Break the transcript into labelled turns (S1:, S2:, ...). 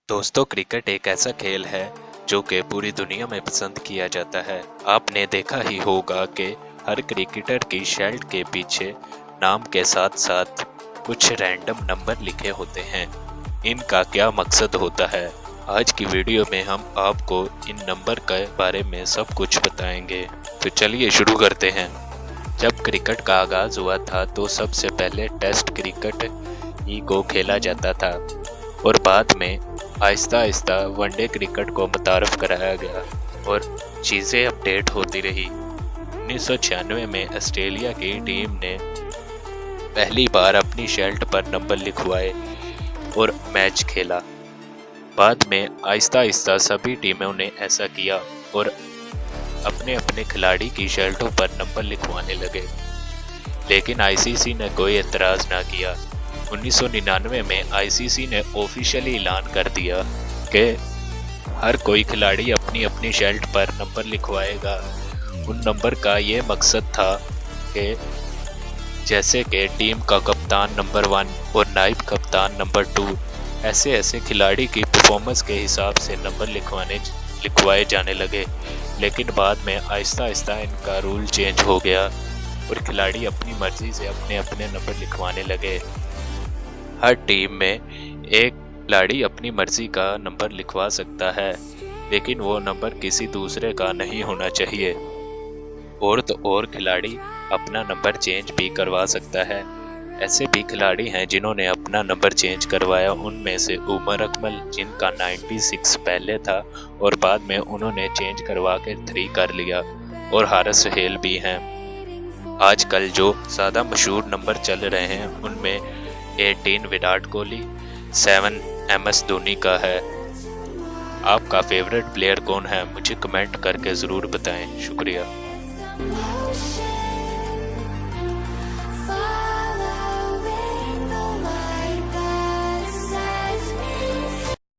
S1: दोस्तों, क्रिकेट एक ऐसा खेल है जो कि पूरी दुनिया में पसंद किया जाता है। आपने देखा ही होगा कि हर क्रिकेटर की शर्ट के पीछे नाम के साथ साथ कुछ रैंडम नंबर लिखे होते हैं। इनका क्या मकसद होता है? आज की वीडियो में हम आपको इन नंबर के बारे में सब कुछ बताएंगे। तो चलिए शुरू करते हैं। जब क्रिकेट का आगाज हुआ था तो सबसे पहले टेस्ट क्रिकेट ही को खेला जाता था और बाद में आहिस्ता आहिस्ता वनडे क्रिकेट को मुतारफ़ कराया गया और चीज़ें अपडेट होती रही। 1996 में ऑस्ट्रेलिया की टीम ने पहली बार अपनी शर्ट पर नंबर लिखवाए और मैच खेला। बाद में आहिस्ता आहिस्ता सभी टीमों ने ऐसा किया और अपने अपने खिलाड़ी की शर्टों पर नंबर लिखवाने लगे, लेकिन आईसीसी ने कोई एतराज़ ना किया। 1999 में आईसीसी ने ऑफिशियली ऐलान कर दिया कि हर कोई खिलाड़ी अपनी अपनी शर्ट पर नंबर लिखवाएगा। उन नंबर का ये मकसद था कि जैसे कि टीम का कप्तान नंबर 1 और नायब कप्तान नंबर 2, ऐसे ऐसे खिलाड़ी की परफॉर्मेंस के हिसाब से नंबर लिखवाए जाने लगे। लेकिन बाद में आहिस्ता आहिस्ता इनका रूल चेंज हो गया और खिलाड़ी अपनी मर्जी से अपने अपने नंबर लिखवाने लगे। हर टीम में एक खिलाड़ी अपनी मर्जी का नंबर लिखवा सकता है, लेकिन वो नंबर किसी दूसरे का नहीं होना चाहिए। और तो और खिलाड़ी अपना नंबर चेंज भी करवा सकता है। ऐसे भी खिलाड़ी हैं जिन्होंने अपना नंबर चेंज करवाया। उनमें से उमर अकमल, जिनका 96 पहले था और बाद में उन्होंने चेंज करवा के 3 कर लिया, और हारिस सोहेल भी हैं। आजकल जो ज़्यादा मशहूर नंबर चल रहे हैं उनमें 18 विराट कोहली, 7 MS धोनी का है। आपका फेवरेट प्लेयर कौन है? मुझे कमेंट करके ज़रूर बताएं। शुक्रिया।